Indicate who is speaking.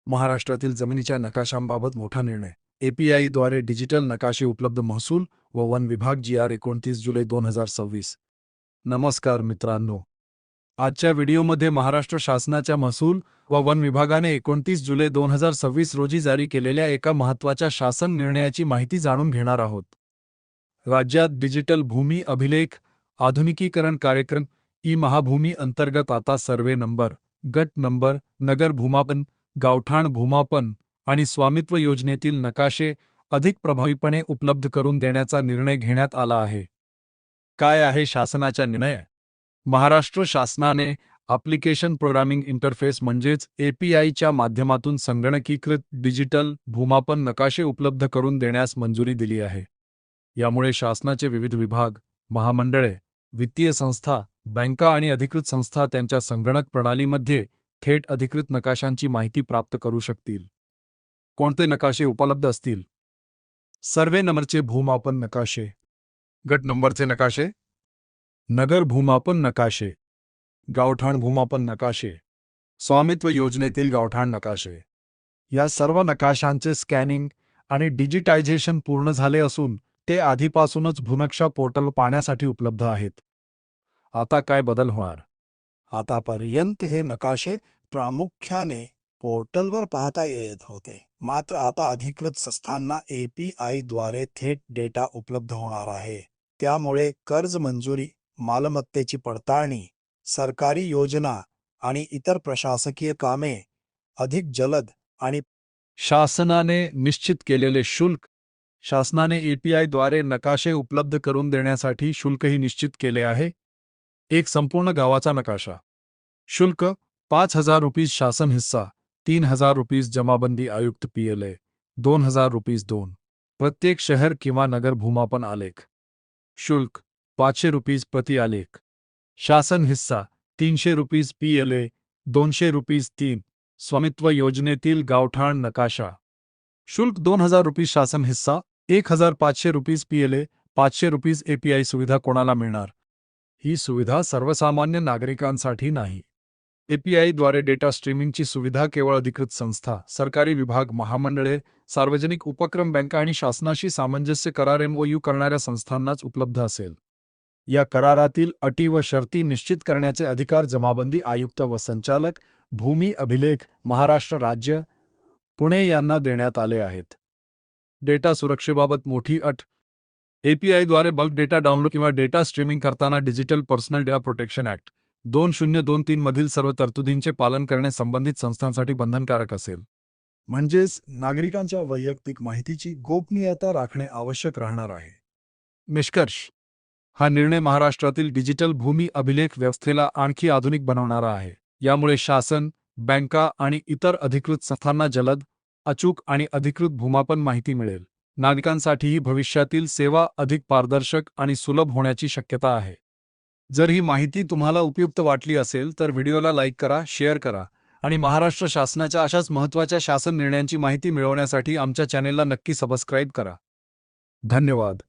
Speaker 1: महाराष्ट्रातील जमिनीच्या नकाशांबाबत मोठा निर्णय. API द्वारे डिजिटल नकाशे उपलब्ध. महसूल व वन विभाग. GR 29 जुलै 2026. नमस्कार मित्रांनो, आजच्या व्हिडिओमध्ये महाराष्ट्र शासनाच्या महसूल व वन विभागाने 29 जुलै 2026 रोजी जारी केलेल्या एका महत्त्वाच्या शासन निर्णयाची माहिती जाणून घेणार आहोत. राज्यात डिजिटल भूमी अभिलेख आधुनिकीकरण कार्यक्रम महाभूमी अंतर्गत आता सर्वे नंबर, गट नंबर, नगर भूमापन, गावठाण भूमापन आणि स्वामित्व योजनेतील नकाशे अधिक प्रभावीपणे उपलब्ध करून देण्याचा निर्णय घेण्यात आला आहे. काय आहे शासनाचा निर्णय? महाराष्ट्र शासनाने ॲप्लिकेशन प्रोग्रामिंग इंटरफेस म्हणजेच APIच्या माध्यमातून संगणकीकृत डिजिटल भूमापन नकाशे उपलब्ध करून देण्यास मंजुरी दिली आहे. यामुळे शासनाचे विविध विभाग, महामंडळे, वित्तीय संस्था, बँका आणि अधिकृत संस्था त्यांच्या संगणक प्रणालीमध्ये थेट अधिकृत नकाशांची माहिती प्राप्त करू शकतील. कोणते नकाशे उपलब्ध असतील? सर्वे नंबरचे भूमापन नकाशे, गट नंबरचे नकाशे, नगर भूमापन नकाशे, गावठाण भूमापन नकाशे, स्वामित्व योजनेतील गावठाण नकाशे. या सर्व नकाशांचे स्कॅनिंग आणि डिजिटायझेशन पूर्ण झाले असून ते आधीपासूनच भूनक्षा पोर्टल पाहण्यासाठी उपलब्ध आहेत. आता काय बदल होणार?
Speaker 2: आतापर्यंत हे नकाशे प्रामुख्याने पोर्टलवर पाहता येत होते, मात्र आता अधिकृत संस्थांना API द्वारे थेट डेटा उपलब्ध होणार आहे. त्यामुळे कर्ज मंजुरी, मालमत्तेची पडताळणी, सरकारी योजना आणि इतर प्रशासकीय कामे अधिक जलद आणि
Speaker 1: शासनाने निश्चित केलेले शुल्क. शासनाने API द्वारे नकाशे उपलब्ध करून देण्यासाठी शुल्कही निश्चित केले आहे. एक संपूर्ण गावाचा नकाशा. शुल्क 5,000 रुपये. शासन हिस्सा 3,000 रुपये. जमाबंदी आयुक्त PLA 2,000 रुपये. 2. प्रत्येक शहर किंवा नगर भूमापन आलेख. शुल्क 500 रुपये प्रति आलेख. शासन हिस्सा 300 रुपये. PLA 200 रुपये. 3. स्वामित्व योजनेतील गावठाण नकाशा. शुल्क 2,000 रुपये. शासन हिस्सा 1,500 रुपये. PLA 500 रुपये. API सुविधा कोणाला मिळणार? ही सुविधा सर्वसामान्य नागरिकांसाठी नाही. API द्वारे डेटा स्ट्रीमिंगची सुविधा केवळ अधिकृत संस्था, सरकारी विभाग, महामंडळे, सार्वजनिक उपक्रम, बँका आणि शासनाशी सामंजस्य करार MOU करणाऱ्या संस्थांनाच उपलब्ध असेल. या करारातील अटी व शर्ती निश्चित करण्याचे अधिकार जमाबंदी आयुक्त व संचालक भूमी अभिलेख महाराष्ट्र राज्य पुणे यांना देण्यात आले आहेत. डेटा सुरक्षेबाबत मोठी अट. API द्वारे बल्क डेटा डाउनलोड किंवा डेटा स्ट्रीमिंग करताना digital personal data protection act 2023 मधील सर्व तरतुदींचे पालन करणे संबंधित संस्थांसाठी बंधनकारक असेल. म्हणजेच नागरिकांच्या वैयक्तिक माहितीची गोपनीयता राखणे आवश्यक राहणार आहे. निष्कर्ष. हा निर्णय महाराष्ट्रातील डिजिटल भूमी अभिलेख व्यवस्थेला आणखी आधुनिक बनवणारा आहे. यामुळे शासन, बँका आणि इतर अधिकृत संस्थांना जलद, अचूक आणि अधिकृत भूमापन माहिती मिळेल. नागरिकांसाठीही भविष्यातील सेवा अधिक पारदर्शक आणि सुलभ होण्याची शक्यता आहे. जर ही माहिती तुम्हाला उपयुक्त वाटली असेल तर व्हिडिओला लाईक करा, शेअर करा आणि महाराष्ट्र शासनाच्या अशाच महत्त्वाच्या शासन निर्णयांची माहिती मिळवण्यासाठी आमच्या चॅनेलला नक्की सबस्क्राईब करा. धन्यवाद.